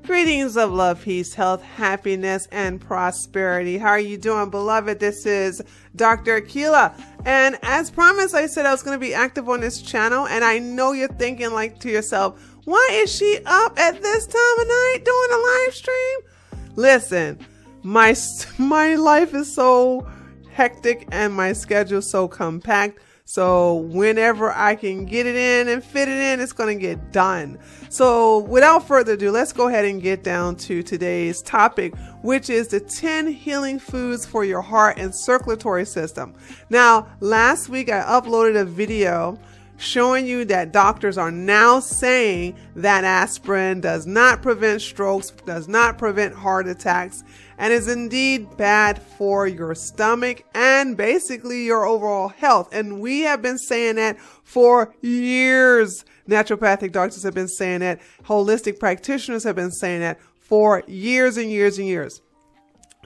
Greetings of love, peace, health, happiness, and prosperity. How are you doing, beloved? This is Dr. Akila. And as promised, I said I was going to be active on this channel. And I know you're thinking like to yourself, why is she up at this time of night doing a live stream? Listen, my life is so hectic and my schedule so compact. So whenever I can get it in and fit it in, it's going to get done. So without further ado, let's go ahead and get down to today's topic, which is the 10 healing foods for your heart and circulatory system. Now, last week I uploaded a video showing you that doctors are now saying that aspirin does not prevent strokes, does not prevent heart attacks, and is indeed bad for your stomach and basically your overall health. And we have been saying that for years. Naturopathic doctors have been saying that. Holistic practitioners have been saying that for years and years and years.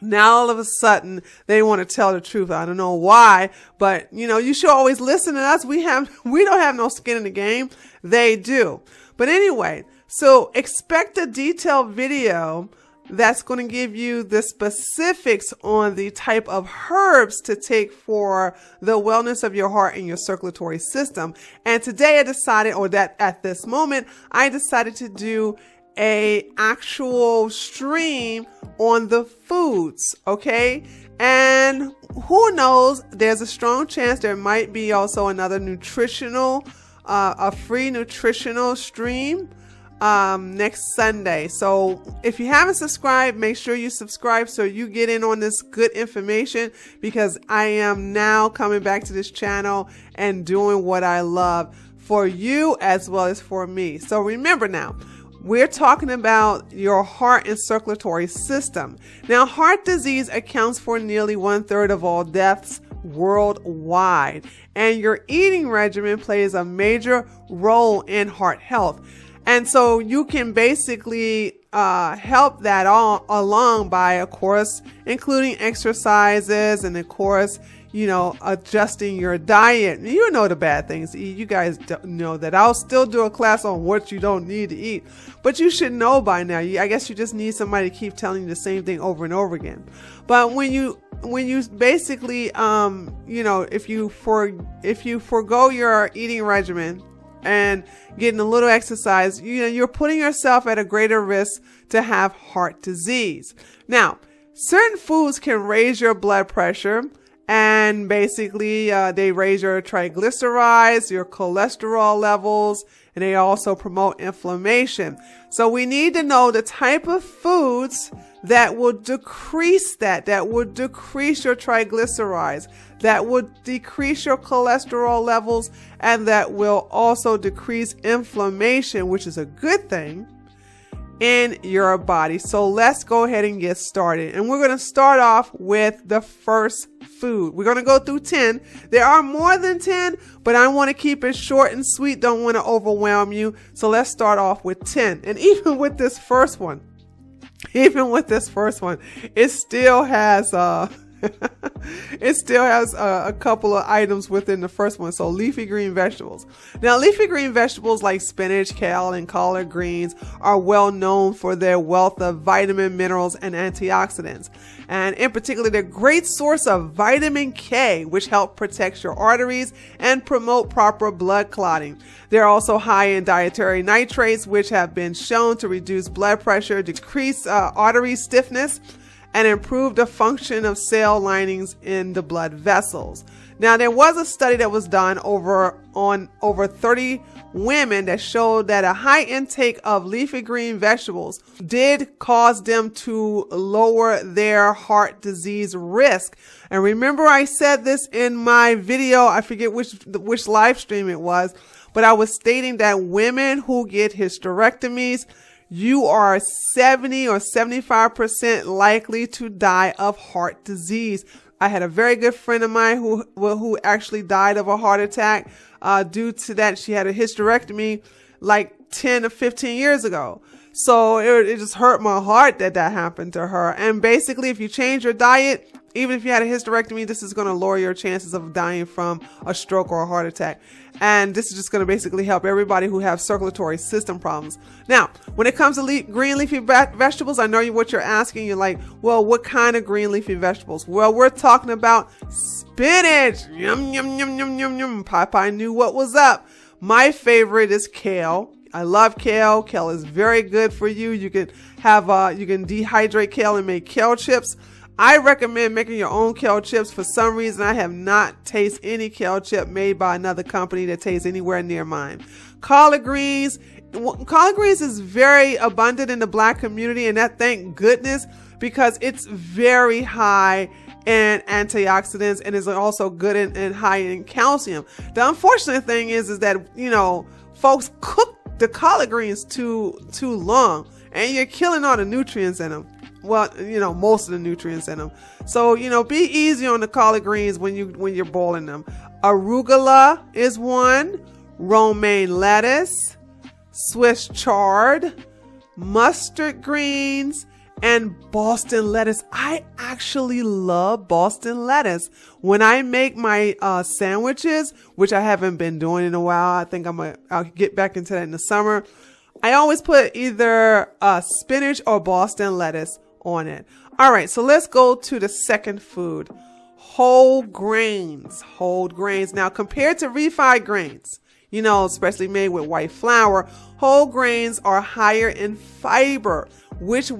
Now, all of a sudden, they want to tell the truth. I don't know why, but you should always listen to us. We don't have no skin in the game. They do. But anyway, so expect a detailed video that's going to give you the specifics on the type of herbs to take for the wellness of your heart and your circulatory system. And today I decided, or that at this moment, I decided to do a actual stream on the foods, okay? And who knows, there's a strong chance there might be also another a free nutritional stream next Sunday. So if you haven't subscribed, make sure you subscribe so you get in on this good information, because I am now coming back to this channel and doing what I love for you as well as for me. So remember now, we're talking about your heart and circulatory system. Now, heart disease accounts for nearly 1/3 of all deaths worldwide, and your eating regimen plays a major role in heart health. And so you can basically help that all along by, of course, including exercises and, of course, adjusting your diet. You know the bad things to eat. You guys don't know that. I'll still do a class on what you don't need to eat, but you should know by now. I guess you just need somebody to keep telling you the same thing over and over again. But when you basically, if you forego your eating regimen and getting a little exercise, you're putting yourself at a greater risk to have heart disease. Now, certain foods can raise your blood pressure, and basically they raise your triglycerides, your cholesterol levels, and they also promote inflammation. So we need to know the type of foods that will decrease that would decrease your triglycerides, that would decrease your cholesterol levels, and that will also decrease inflammation, which is a good thing in your body. So let's go ahead and get started. And we're going to start off with the first food. We're going to go through 10. There are more than 10, but I want to keep it short and sweet. Don't want to overwhelm you. So let's start off with 10. And even with this first one, it still has a couple of items within the first one. So leafy green vegetables. Now, leafy green vegetables like spinach, kale, and collard greens are well known for their wealth of vitamin, minerals, and antioxidants. And in particular, they're a great source of vitamin K, which help protect your arteries and promote proper blood clotting. They're also high in dietary nitrates, which have been shown to reduce blood pressure, decrease artery stiffness, and improve the function of cell linings in the blood vessels. Now, there was a study that was done on over 30 women that showed that a high intake of leafy green vegetables did cause them to lower their heart disease risk. And remember, I said this in my video, I forget which live stream it was, but I was stating that women who get hysterectomies, you are 70 or 75% likely to die of heart disease. I had a very good friend of mine who actually died of a heart attack due to that. She had a hysterectomy like 10 or 15 years ago. So it just hurt my heart that happened to her. And basically, if you change your diet, Even if you had a hysterectomy, this is going to lower your chances of dying from a stroke or a heart attack. And this is just going to basically help everybody who have circulatory system problems. Now, when it comes to green leafy vegetables, I know what you're asking. You're like, well, what kind of green leafy vegetables? Well, we're talking about spinach. Yum, yum, yum, yum, yum, yum. Popeye knew what was up. My favorite is kale. I love kale. Kale is very good for you. You can dehydrate kale and make kale chips. I recommend making your own kale chips. For some reason, I have not tasted any kale chip made by another company that tastes anywhere near mine. Collard greens. Collard greens is very abundant in the Black community, and that, thank goodness, because it's very high in antioxidants and is also good and high in calcium. The unfortunate thing is that, folks cook the collard greens too long, and you're killing all the nutrients in them. Well, most of the nutrients in them. So, be easy on the collard greens when you're boiling them. Arugula is one, romaine lettuce, Swiss chard, mustard greens, and Boston lettuce. I actually love Boston lettuce. When I make my sandwiches, which I haven't been doing in a while, I think I'll get back into that in the summer. I always put either spinach or Boston lettuce on it. All right, so let's go to the second food. Whole grains. Whole grains. Now, compared to refined grains, especially made with white flour, whole grains are higher in fiber, which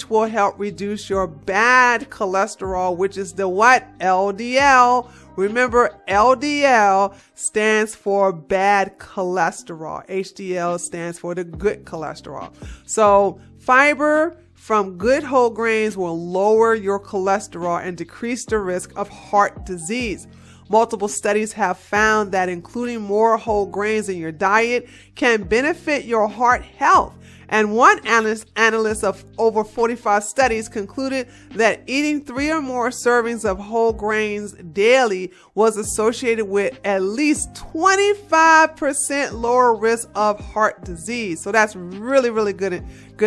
will help reduce your bad cholesterol, which is the what? LDL. Remember, LDL stands for bad cholesterol. HDL stands for the good cholesterol. So fiber from good whole grains will lower your cholesterol and decrease the risk of heart disease. Multiple studies have found that including more whole grains in your diet can benefit your heart health. And one analyst of over 45 studies concluded that eating 3 or more servings of whole grains daily was associated with at least 25% lower risk of heart disease. So that's really, really good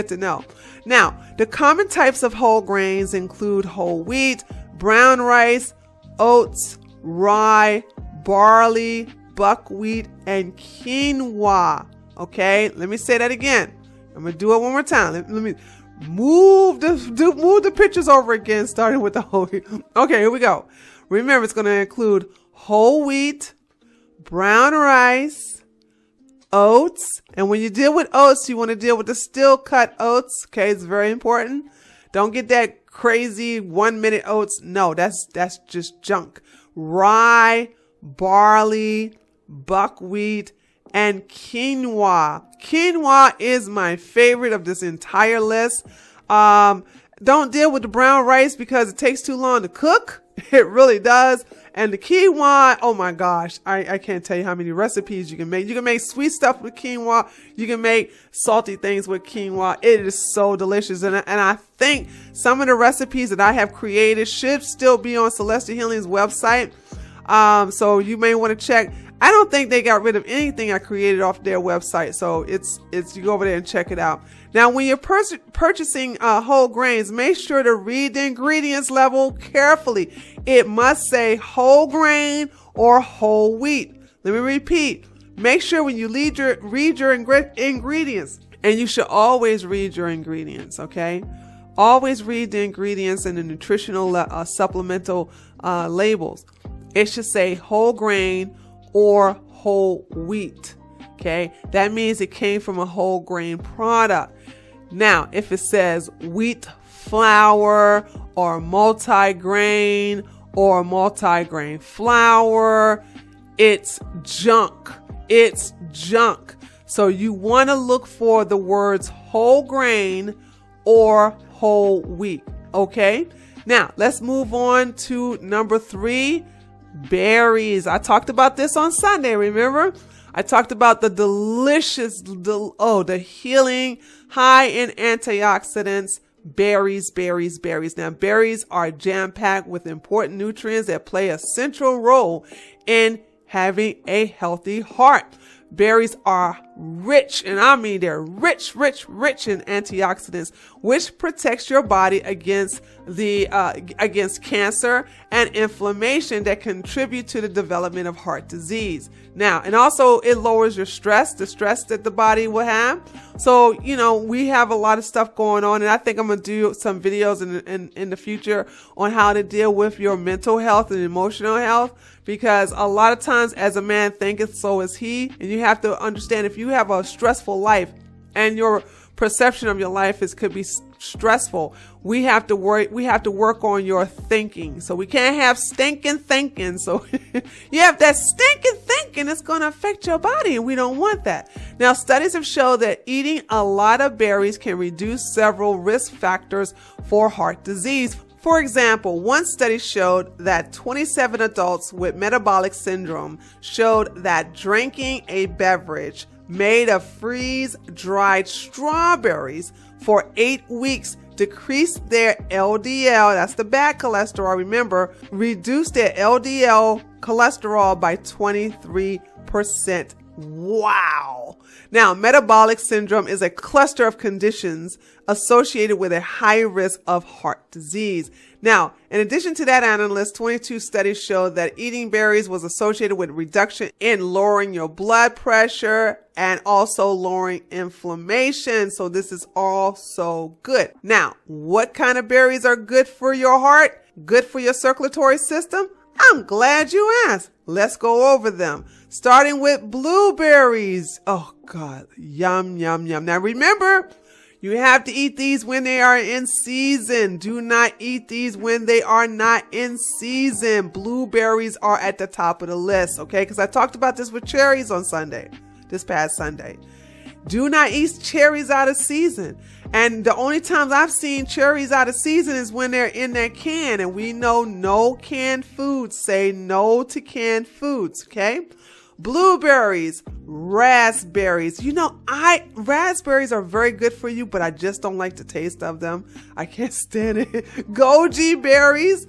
to know. Now, the common types of whole grains include whole wheat, brown rice, oats, rye, barley, buckwheat, and quinoa. Okay, let me say that again. I'm gonna do it one more time. Let me move the pictures over again, starting with the whole wheat. Okay, here we go. Remember, it's gonna include whole wheat, brown rice, oats, and when you deal with oats, you want to deal with the still cut oats. Okay, it's very important. Don't get that crazy 1 minute oats. No, that's just junk. Rye, barley, buckwheat, and quinoa. Quinoa is my favorite of this entire list. Don't deal with the brown rice because it takes too long to cook. It really does. And the quinoa, oh my gosh, I can't tell you how many recipes you can make. You can make sweet stuff with quinoa. You can make salty things with quinoa. It is so delicious. And I think some of the recipes that I have created should still be on Celestial Healing's website. So you may want to check. I don't think they got rid of anything I created off their website. So it's you go over there and check it out. Now, when you're purchasing whole grains, make sure to read the ingredients label carefully. It must say whole grain or whole wheat. Let me repeat. Make sure when you read your ingredients, and you should always read your ingredients, okay? Always read the ingredients and the nutritional supplemental labels. It should say whole grain or whole wheat. Okay, that means it came from a whole grain product. Now, if it says wheat flour or multigrain flour, it's junk. It's junk. So you want to look for the words whole grain or whole wheat. Okay, now let's move on to number 3. Berries. I talked about this on Sunday, remember? I talked about the delicious, the healing, high in antioxidants, berries. Now, berries are jam-packed with important nutrients that play a central role in having a healthy heart. Berries are rich, and I mean they're rich in antioxidants, which protects your body against against cancer and inflammation that contribute to the development of heart disease. Now, and also it lowers your stress, the stress that the body will have. So, we have a lot of stuff going on, and I think I'm going to do some videos in the future on how to deal with your mental health and emotional health, because a lot of times as a man thinketh, so is he. And you have to understand, if you have a stressful life and your perception of your life could be stressful, we have to work on your thinking. So we can't have stinking thinking. So you have that stinking thinking, it's going to affect your body, and we don't want that. Now, studies have shown that eating a lot of berries can reduce several risk factors for heart disease. For example, one study showed that 27 adults with metabolic syndrome showed that drinking a beverage made of freeze-dried strawberries for 8 weeks decreased their LDL, that's the bad cholesterol, remember, reduced their LDL cholesterol by 23%. Wow. Now, metabolic syndrome is a cluster of conditions associated with a high risk of heart disease. Now, in addition to that analysis, 22 studies showed that eating berries was associated with reduction in lowering your blood pressure and also lowering inflammation. So this is also good. Now, what kind of berries are good for your heart? Good for your circulatory system? I'm glad you asked. Let's go over them. Starting with blueberries. Oh God, yum, yum, yum. Now remember, you have to eat these when they are in season. Do not eat these when they are not in season. Blueberries are at the top of the list, okay? Because I talked about this with cherries on this past Sunday. Do not eat cherries out of season. And the only times I've seen cherries out of season is when they're in that can. And we know no canned foods. Say no to canned foods, okay? Blueberries, raspberries. Raspberries are very good for you, but I just don't like the taste of them. I can't stand it. Goji berries.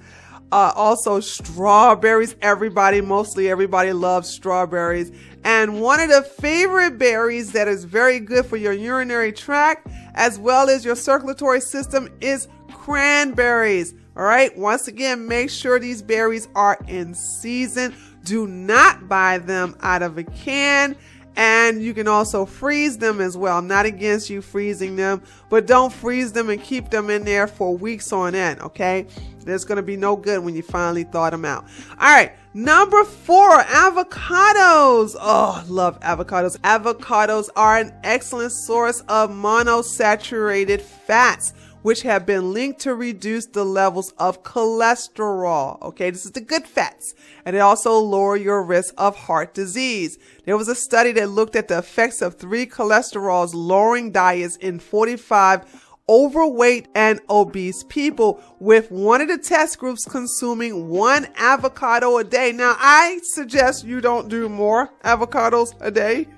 Also strawberries. Mostly everybody loves strawberries. And one of the favorite berries that is very good for your urinary tract as well as your circulatory system is cranberries. All right. Once again, make sure these berries are in season. Do not buy them out of a can. And you can also freeze them as well. I'm not against you freezing them, but don't freeze them and keep them in there for weeks on end, okay? There's going to be no good when you finally thaw them out. All right, number 4, avocados. Oh, love avocados. Avocados are an excellent source of monosaturated fats, which have been linked to reduce the levels of cholesterol. Okay, this is the good fats. And it also lower your risk of heart disease. There was a study that looked at the effects of 3 cholesterols lowering diets in 45 overweight and obese people, with one of the test groups consuming 1 avocado a day. Now, I suggest you don't do more avocados a day.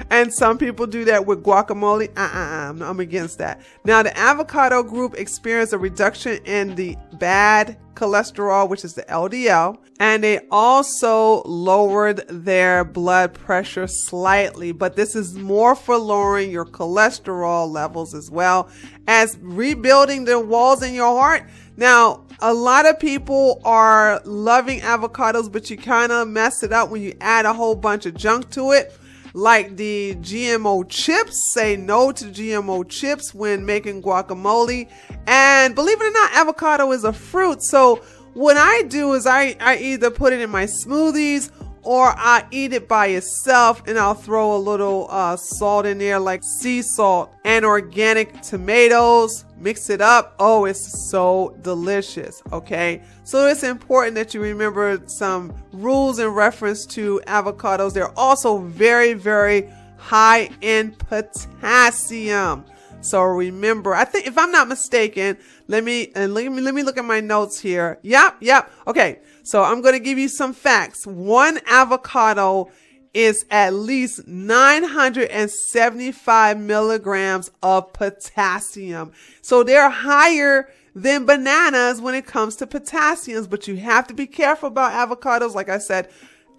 And some people do that with guacamole. I'm against that. Now, the avocado group experienced a reduction in the bad cholesterol, which is the LDL, and they also lowered their blood pressure slightly. But this is more for lowering your cholesterol levels as well as rebuilding the walls in your heart. Now, a lot of people are loving avocados, but you kind of mess it up when you add a whole bunch of junk to it. Like the GMO chips. Say no to GMO chips when making guacamole. And believe it or not, avocado is a fruit. So what I do is I either put it in my smoothies or I eat it by itself, and I'll throw a little salt in there, like sea salt and organic tomatoes. Mix it up. Oh, it's so delicious. Okay. So it's important that you remember some rules in reference to avocados. They're also very, very high in potassium. So remember, I think, if I'm not mistaken, let me look at my notes here. Yep. Okay. So I'm going to give you some facts. 1 avocado is at least 975 milligrams of potassium. So they're higher than bananas when it comes to potassiums, but you have to be careful about avocados. Like I said,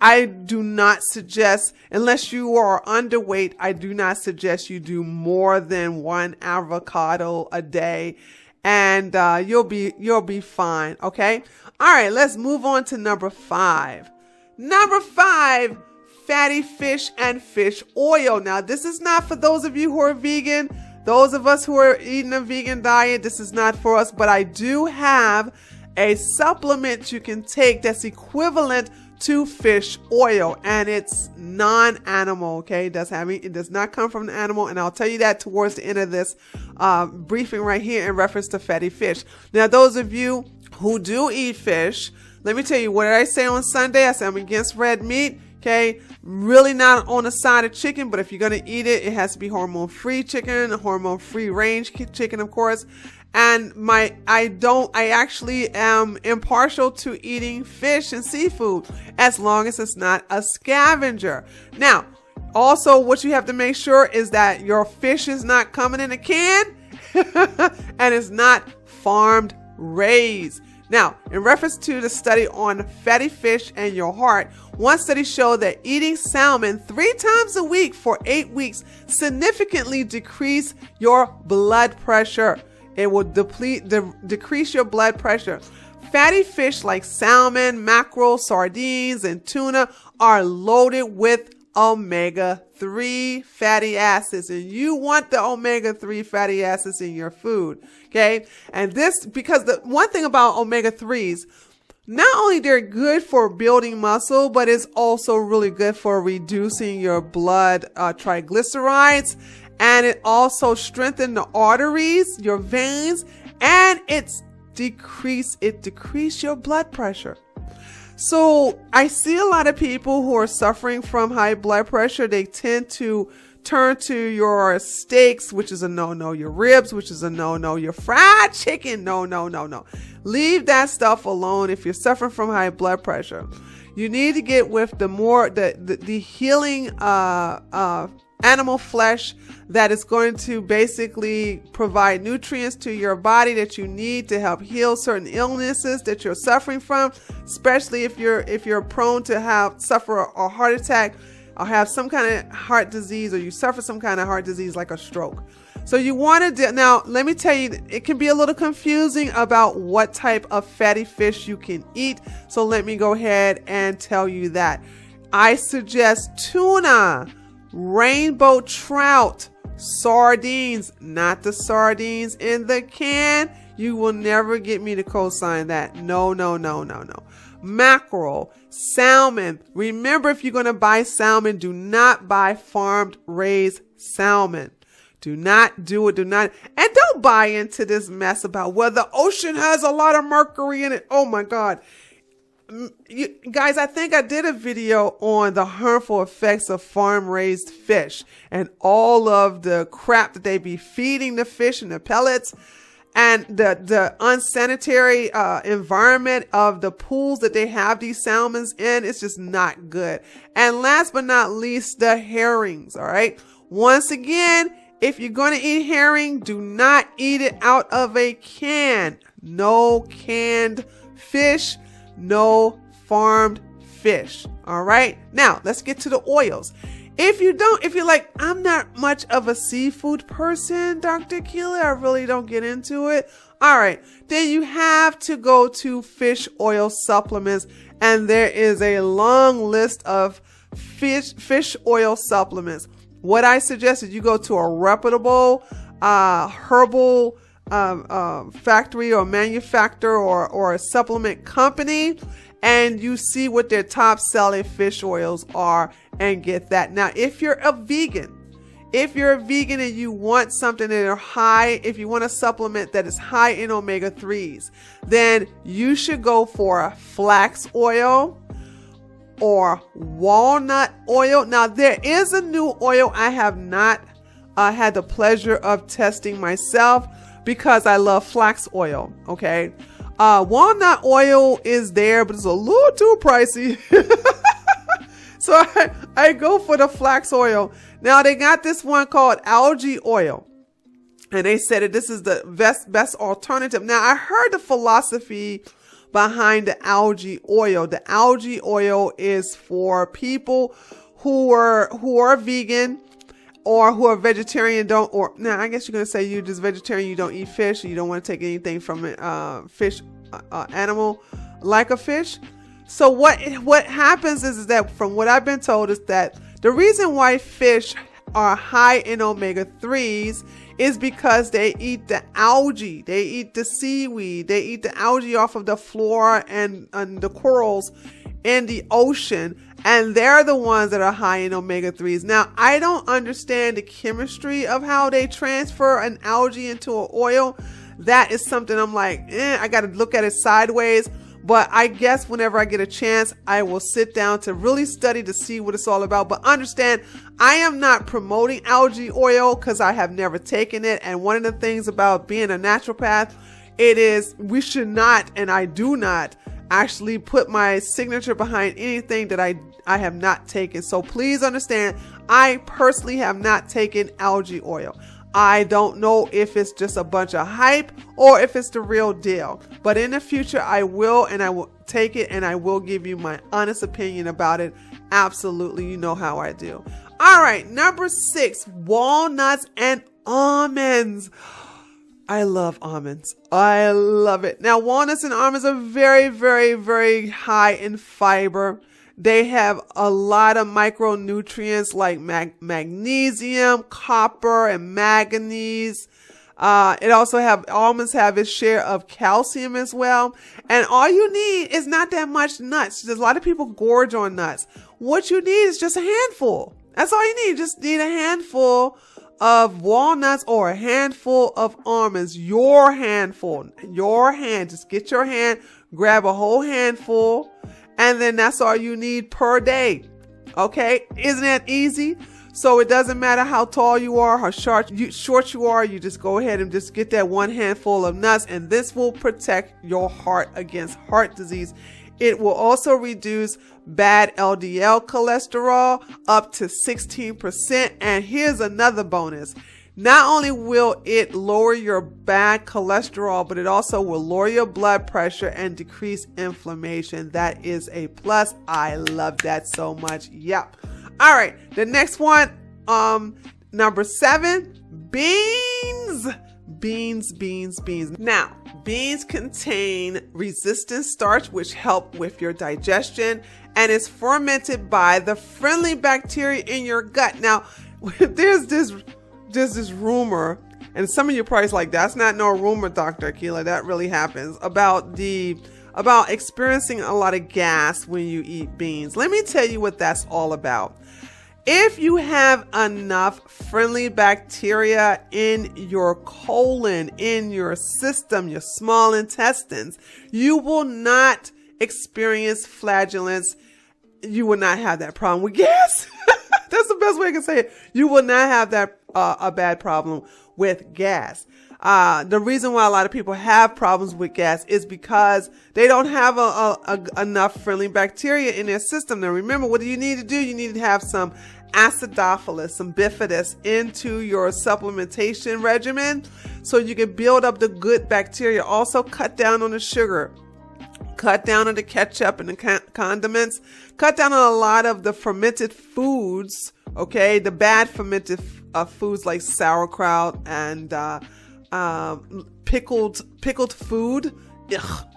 I do not suggest, unless you are underweight, I do not suggest you do more than 1 avocado a day, and you'll be fine. Okay. All right. Let's move on to number 5. Number 5, fatty fish and fish oil. Now, this is not for those of you who are vegan. Those of us who are eating a vegan diet, this is not for us, but I do have a supplement you can take that's equivalent to fish oil, and it's non-animal. Okay, it does not come from an animal, and I'll tell you that towards the end of this briefing right here in reference to fatty fish. Now, those of you who do eat fish, let me tell you, what did I say on Sunday? I said I'm against red meat. Okay, really not on the side of chicken, but if you're gonna eat it, it has to be hormone-free chicken, hormone-free range chicken, of course. And I actually am impartial to eating fish and seafood as long as it's not a scavenger. Now, also what you have to make sure is that your fish is not coming in a can and it's not farmed raised. Now, in reference to the study on fatty fish and your heart, one study showed that eating salmon 3 times a week for 8 weeks significantly decrease your blood pressure. It will decrease your blood pressure. Fatty fish like salmon, mackerel, sardines, and tuna are loaded with omega-3 fatty acids, and you want the omega-3 fatty acids in your food. Okay. And this, because the one thing about omega-3s, not only they're good for building muscle, but it's also really good for reducing your blood triglycerides. And it also strengthens the arteries, your veins, and it decrease your blood pressure. So I see a lot of people who are suffering from high blood pressure. They tend to turn to your steaks, which is a no-no, your ribs, which is a no-no, your fried chicken, no. Leave that stuff alone if you're suffering from high blood pressure. You need to get with the healing animal flesh that is going to basically provide nutrients to your body that you need to help heal certain illnesses that you're suffering from, especially if you're prone to suffer a heart attack or have some kind of heart disease, or you suffer some kind of heart disease like a stroke. So you want to now let me tell you, it can be a little confusing about what type of fatty fish you can eat. So let me go ahead and tell you that. I suggest tuna, rainbow trout, sardines, not the sardines in the can. You will never get me to co-sign that. No. Mackerel, salmon. Remember, if you're going to buy salmon, do not buy farmed raised salmon. Do not do it. And don't buy into this mess about whether the ocean has a lot of mercury in it. Oh my God. You guys, I think I did a video on the harmful effects of farm-raised fish and all of the crap that they be feeding the fish and the pellets, and the unsanitary environment of the pools that they have these salmons in. It's just not good. And last but not least, the herrings. All right. Once again, if you're going to eat herring, do not eat it out of a can. No canned fish. No farmed fish. All right. Now let's get to the oils. If you're like, I'm not much of a seafood person, Dr. Keela, I really don't get into it. All right. Then you have to go to fish oil supplements. And there is a long list of fish oil supplements. What I suggest is you go to a reputable herbal factory or manufacturer or a supplement company, and you see what their top selling fish oils are and get that. Now, if you're a vegan and you want something that are high, if you want a supplement that is high in omega-3s, then you should go for flax oil or walnut oil. Now, there is a new oil I have not had the pleasure of testing myself, because I love flax oil. Okay. Walnut oil is there, but it's a little too pricey. So I go for the flax oil. Now they got this one called algae oil, and they said that this is the best alternative. Now I heard the philosophy behind the algae oil. The algae oil is for people who are vegan or who are vegetarian, I guess you're going to say you're just vegetarian, you don't eat fish, you don't want to take anything from fish, animal like a fish. So what happens is that, from what I've been told, is that the reason why fish are high in omega-3s is because they eat the algae, they eat the seaweed, they eat the algae off of the flora and the corals in the ocean, and they're the ones that are high in omega-3s. Now, I don't understand the chemistry of how they transfer an algae into an oil. That is something I'm like, I got to look at it sideways. But I guess whenever I get a chance, I will sit down to really study to see what it's all about. But understand, I am not promoting algae oil because I have never taken it. And one of the things about being a naturopath, it is we should not, and I do not, actually put my signature behind anything that I have not taken. So please understand, I personally have not taken algae oil. I don't know if it's just a bunch of hype or if it's the real deal. But in the future, I will, and I will take it, and I will give you my honest opinion about it. Absolutely, you know how I do. All right, number 6, walnuts and almonds. I love almonds. I love it. Now, walnuts and almonds are very, very, very high in fiber. They have a lot of micronutrients like magnesium, copper, and manganese. Almonds have its share of calcium as well. And all you need is not that much nuts. There's a lot of people gorge on nuts. What you need is just a handful. That's all you need. Just need a handful of walnuts or a handful of almonds. Your handful. Your hand. Just get your hand, grab a whole handful, and then that's all you need per day. Okay? Isn't that easy? So it doesn't matter how tall you are, how short you are, you just go ahead and just get that one handful of nuts, and this will protect your heart against heart disease. It will also reduce bad LDL cholesterol up to 16%. And here's another bonus. Not only will it lower your bad cholesterol, but it also will lower your blood pressure and decrease inflammation. That is a plus. I love that so much. Yep. All right. The next one, number 7, beans. Beans. Now, beans contain resistant starch, which help with your digestion, and is fermented by the friendly bacteria in your gut. Now, there's this rumor, and some of you probably like, that's not no rumor, Dr. Akila, that really happens, about experiencing a lot of gas when you eat beans. Let me tell you what that's all about. If you have enough friendly bacteria in your colon, in your system, your small intestines, you will not experience flatulence. You will not have that problem with gas. That's the best way I can say it. You will not have that a bad problem with gas. The reason why a lot of people have problems with gas is because they don't have enough friendly bacteria in their system. Now, remember, what do you need to do? You need to have some acidophilus, some bifidus into your supplementation regimen so you can build up the good bacteria. Also, cut down on the sugar. Cut down on the ketchup and the condiments. Cut down on a lot of the fermented foods, okay? The bad fermented foods like sauerkraut and pickled food.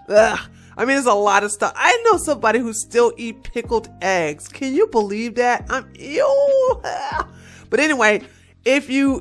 Ugh. I mean, there's a lot of stuff. I know somebody who still eat pickled eggs. Can you believe that? Ew. But anyway, if you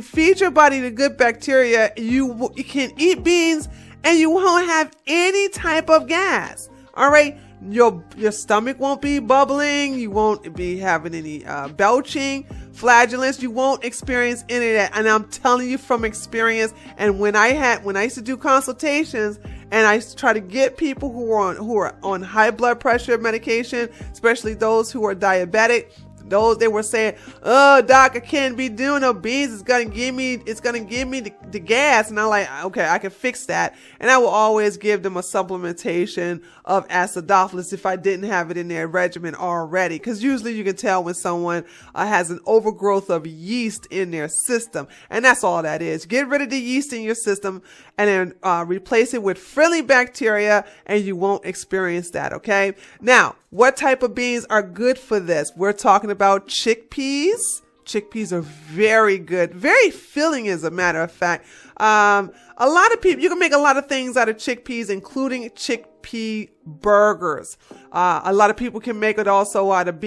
feed your body the good bacteria, you can eat beans and you won't have any type of gas. All right. Your stomach won't be bubbling. You won't be having any belching, flatulence. You won't experience any of that. And I'm telling you from experience. And when I used to do consultations and I try to get people who are on high blood pressure medication, especially those who are diabetic, those they were saying, oh doc, I can't be doing no beans, it's gonna give me the gas. And I'm like, okay, I can fix that. And I will always give them a supplementation of acidophilus if I didn't have it in their regimen already, because usually you can tell when someone has an overgrowth of yeast in their system, and that's all that is. Get rid of the yeast in your system and then replace it with friendly bacteria, and you won't experience that. Okay, now what type of beans are good for this? We're talking about chickpeas. Chickpeas are very good, very filling, as a matter of fact. A lot of people, you can make a lot of things out of chickpeas, including chickpea burgers. A lot of people can make it also out of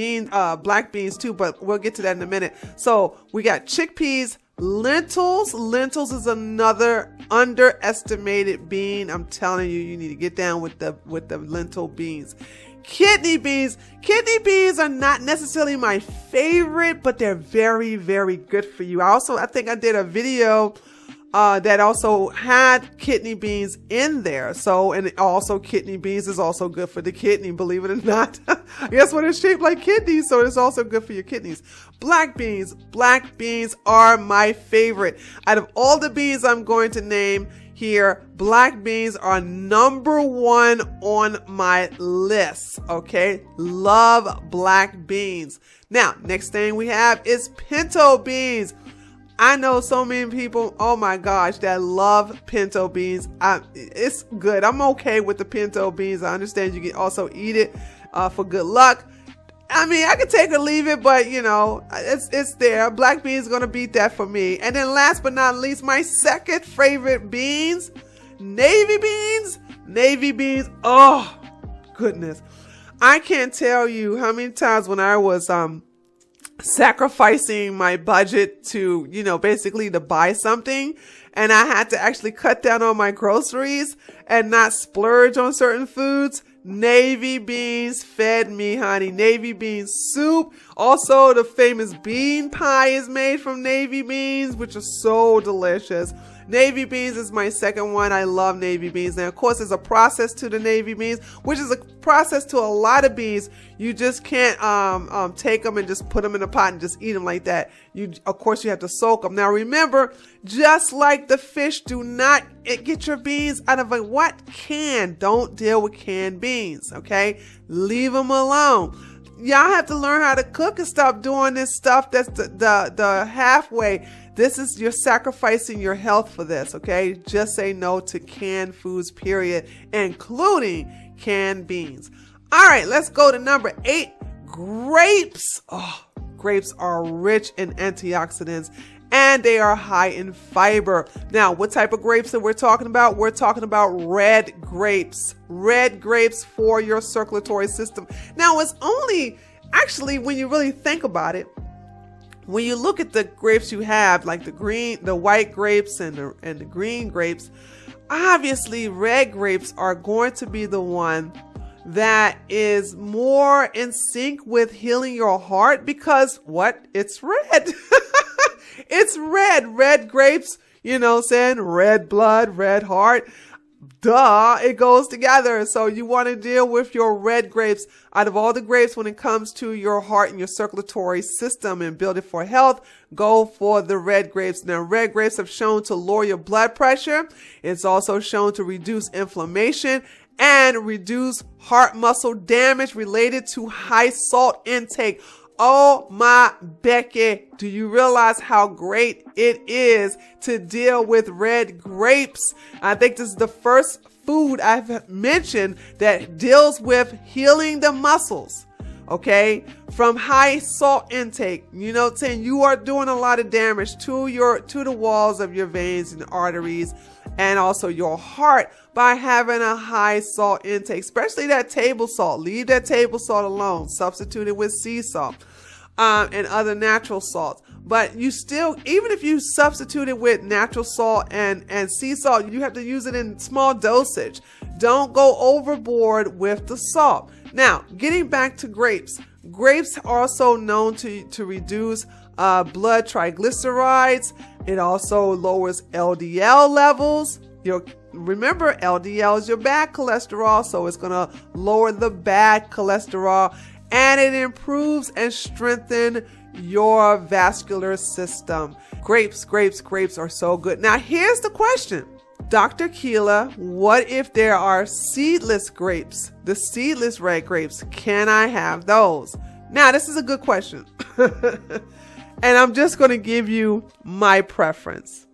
black beans too, but we'll get to that in a minute. So we got chickpeas. Lentils. Lentils is another underestimated bean. I'm telling you, you need to get down with the lentil beans. Kidney beans. Kidney beans are not necessarily my favorite, but they're very, very good for you. I think I did a video that also had kidney beans in there. So, and also kidney beans is also good for the kidney, believe it or not. Guess what? It's shaped like kidneys, so it's also good for your kidneys. Black beans. Black beans are my favorite. Out of all the beans I'm going to name here, black beans are number one on my list. Okay, love black beans. Now, next thing we have is pinto beans. I know so many people, oh my gosh, that love pinto beans. It's good. I'm okay with the pinto beans. I understand you can also eat it for good luck. I mean, I can take or leave it, but you know, it's there. Black beans is going to beat that for me. And then last but not least, my second favorite beans, navy beans. Navy beans. Oh, goodness. I can't tell you how many times when I was sacrificing my budget to, you know, basically to buy something, and I had to actually cut down on my groceries and not splurge on certain foods. Navy beans fed me, honey. Navy bean soup. Also, the famous bean pie is made from navy beans, which are so delicious. Navy beans is my second one. I love navy beans. Now, of course, there's a process to the navy beans, which is a process to a lot of beans. You just can't take them and just put them in a pot and just eat them like that. Of course, you have to soak them. Now, remember, just like the fish, do not get your beans out of a can. Don't deal with canned beans, okay? Leave them alone. Y'all have to learn how to cook and stop doing this stuff that's the halfway. You're sacrificing your health for this, okay? Just say no to canned foods, period, including canned beans. All right, let's go to number 8, grapes. Oh, grapes are rich in antioxidants and they are high in fiber. Now, what type of grapes that we're talking about? We're talking about red grapes. Red grapes for your circulatory system. Now, it's only, actually, when you really think about it, when you look at the grapes you have, like the white grapes and the green grapes, obviously red grapes are going to be the one that is more in sync with healing your heart, because what? It's red. It's red. Red grapes, you know what I'm saying? Red blood, red heart. Duh, it goes together. So you want to deal with your red grapes. Out of all the grapes, when it comes to your heart and your circulatory system and build it for health, go for the red grapes. Now, red grapes have shown to lower your blood pressure. It's also shown to reduce inflammation and reduce heart muscle damage related to high salt intake. Oh my Becky, do you realize how great it is to deal with red grapes? I think this is the first food I've mentioned that deals with healing the muscles, okay, from high salt intake. You know what I'm saying? You are doing a lot of damage to the walls of your veins and arteries and also your heart by having a high salt intake, especially that table salt. Leave that table salt alone. Substitute it with sea salt and other natural salts. But you still, even if you substitute it with natural salt and sea salt, you have to use it in small dosage. Don't go overboard with the salt. Now, getting back to grapes. Grapes are also known to reduce blood triglycerides. It also lowers LDL levels. Remember, LDL is your bad cholesterol, so it's going to lower the bad cholesterol. and it improves and strengthens your vascular system. Grapes are so good. Now, here's the question. Dr. Keela, what if there are seedless grapes? The seedless red grapes, can I have those? Now, this is a good question. And I'm just going to give you my preference.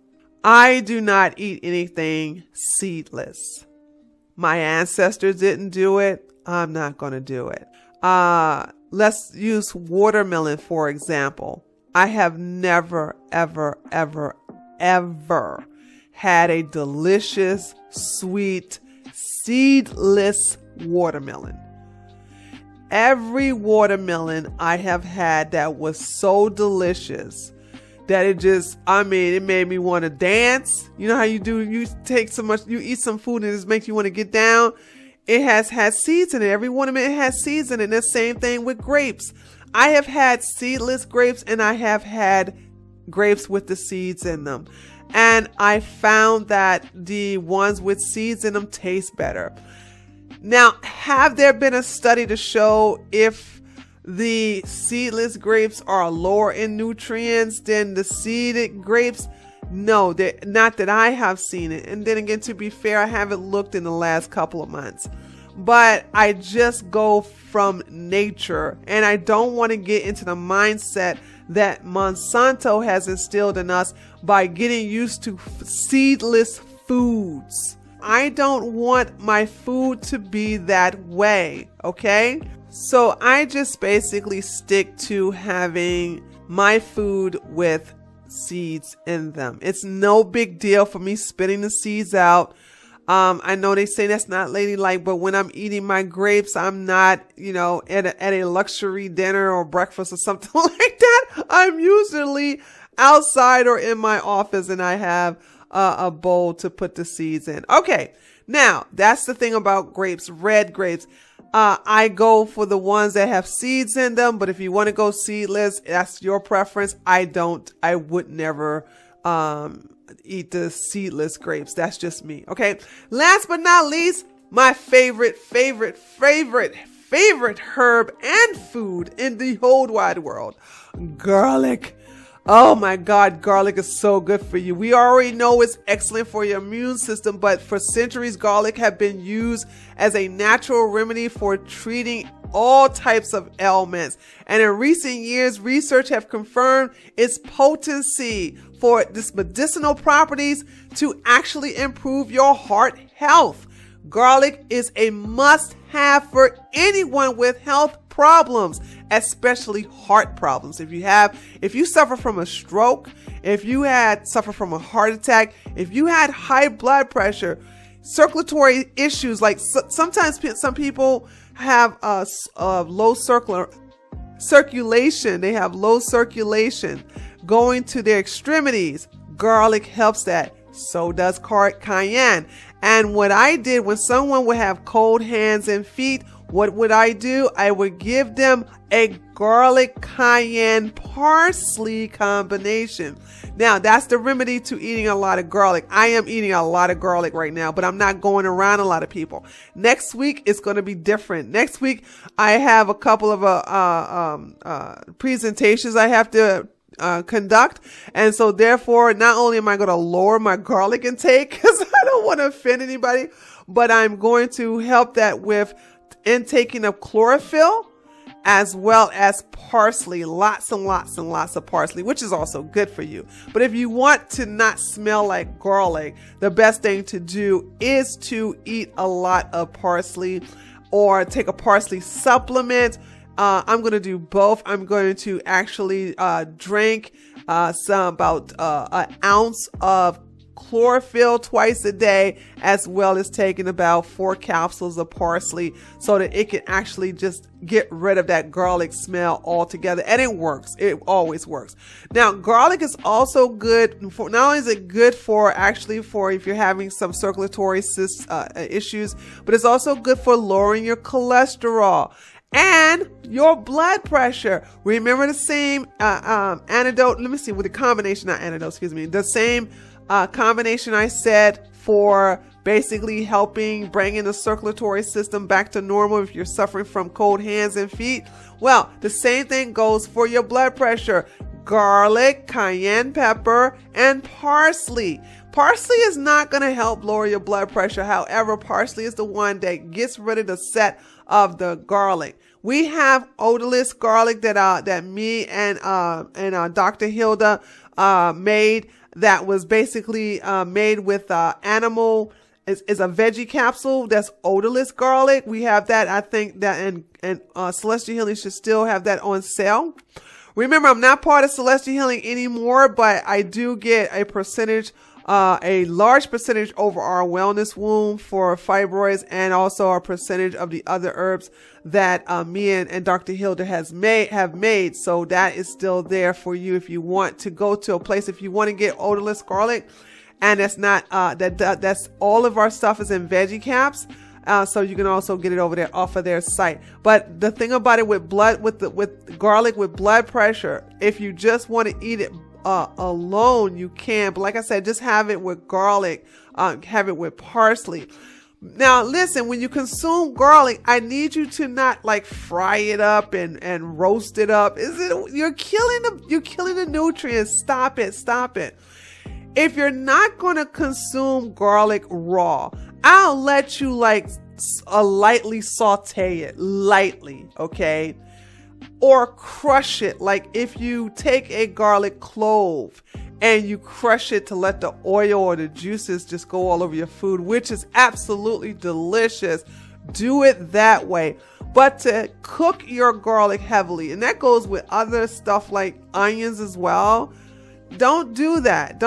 I do not eat anything seedless. My ancestors didn't do it. I'm not going to do it. Let's use watermelon, for example. I have never, ever had a delicious, sweet, seedless watermelon. Every watermelon I have had that was so delicious that it made me want to dance. You know how you do, you eat some food and it just makes you want to get down. It has had seeds in it. Every watermelon has seeds in it. And the same thing with grapes. I have had seedless grapes and I have had grapes with the seeds in them. And I found that the ones with seeds in them taste better. Now, have there been a study to show if the seedless grapes are lower in nutrients than the seeded grapes? No, not that I have seen it. And then again, to be fair, I haven't looked in the last couple of months. But I just go from nature, and I don't want to get into the mindset that Monsanto has instilled in us by getting used to seedless foods. I don't want my food to be that way, okay? So I just basically stick to having my food with seeds in them. It's no big deal for me spitting the seeds out. I know they say that's not ladylike, but when I'm eating my grapes, I'm not, at a luxury dinner or breakfast or something like that. I'm usually outside or in my office and I have a bowl to put the seeds in. Okay. Now that's the thing about grapes, red grapes. I go for the ones that have seeds in them, but if you want to go seedless, that's your preference. I would never, eat the seedless grapes. That's just me. Okay. Last but not least, my favorite herb and food in the whole wide world, garlic. Oh my God, garlic is so good for you. We already know it's excellent for your immune system, but for centuries, garlic have been used as a natural remedy for treating all types of ailments. And in recent years, research have confirmed its potency for its medicinal properties to actually improve your heart health. Garlic is a must-have for anyone with health problems, especially heart problems. If you suffer from a stroke, if you suffer from a heart attack, if you had high blood pressure, circulatory issues, like sometimes some people have low circulation. They have low circulation going to their extremities. Garlic helps that. So does cayenne. And what I did when someone would have cold hands and feet, what would I do? I would give them a garlic cayenne parsley combination. Now, that's the remedy to eating a lot of garlic. I am eating a lot of garlic right now, but I'm not going around a lot of people. Next week, it's going to be different. Next week, I have a couple of presentations I have to conduct. And so therefore, not only am I going to lower my garlic intake because I don't want to offend anybody, but I'm going to help that with intaking of chlorophyll as well as parsley, lots and lots and lots of parsley, which is also good for you. But if you want to not smell like garlic, the best thing to do is to eat a lot of parsley or take a parsley supplement. I'm going to do both. I'm going to actually drink about an ounce of chlorophyll twice a day, as well as taking about 4 capsules of parsley so that it can actually just get rid of that garlic smell altogether. And it works. It always works. Now, garlic is also good for, not only is it good for if you're having some circulatory issues, but it's also good for lowering your cholesterol and your blood pressure. Remember the same antidote. Let me see, with the combination, not antidote, excuse me. The same combination I said for basically helping bringing the circulatory system back to normal if you're suffering from cold hands and feet. Well, the same thing goes for your blood pressure. Garlic, cayenne pepper, and parsley. Parsley is not going to help lower your blood pressure. However, parsley is the one that gets rid of the set of the garlic. We have odorless garlic that me and Dr. Hilda made, that was basically made with animal is a veggie capsule that's odorless garlic. We have that. I think that and Celestial Healing should still have that on sale. Remember, I'm not part of Celestial Healing anymore, but I do get a percentage, a large percentage over our wellness womb for fibroids, and also a percentage of the other herbs that me and Dr. Hilda have made. So that is still there for you if you want to go to a place, if you want to get odorless garlic. And that's not, that's all of our stuff is in veggie caps. So you can also get it over there off of their site. But the thing about it with garlic, with blood pressure, if you just want to eat it alone, you can. But like I said, just have it with garlic, have it with parsley. Now, listen, when you consume garlic, I need you to not like fry it up and roast it up. You're killing the nutrients. Stop it. If you're not going to consume garlic raw, I'll let you lightly saute it, lightly, okay? Or crush it. Like if you take a garlic clove and you crush it to let the oil or the juices just go all over your food, which is absolutely delicious. Do it that way. But to cook your garlic heavily, and that goes with other stuff like onions as well, don't do that.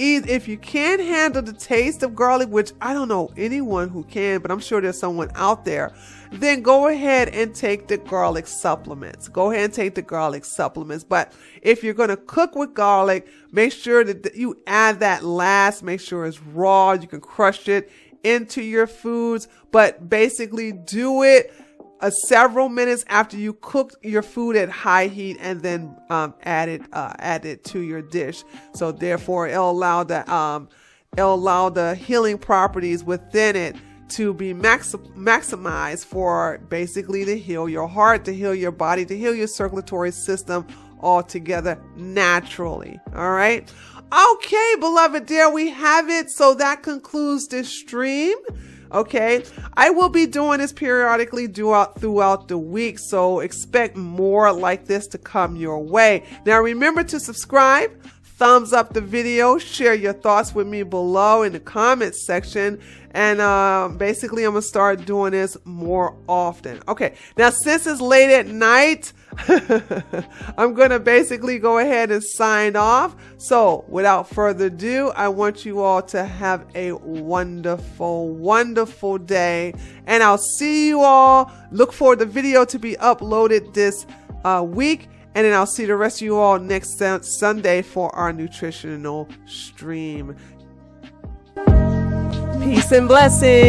If you can't handle the taste of garlic, which I don't know anyone who can, but I'm sure there's someone out there, then go ahead and take the garlic supplements. But if you're going to cook with garlic, make sure that you add that last. Make sure it's raw. You can crush it into your foods, but basically do it several minutes after you cook your food at high heat, and then add it to your dish. So therefore, it'll allow the healing properties within it to be maximized for basically to heal your heart, to heal your body, to heal your circulatory system all together naturally. All right. Okay, beloved, there we have it. So that concludes this stream. Okay, I will be doing this periodically throughout the week, so expect more like this to come your way. Now remember to subscribe, thumbs up the video, share your thoughts with me below in the comments section, and basically I'm gonna start doing this more often. Okay, now since it's late at night, I'm gonna basically go ahead and sign off. So without further ado, I want you all to have a wonderful, wonderful day, and I'll see you all. Look for the video to be uploaded this week, and then I'll see the rest of you all next Sunday for our nutritional stream. Peace and blessings.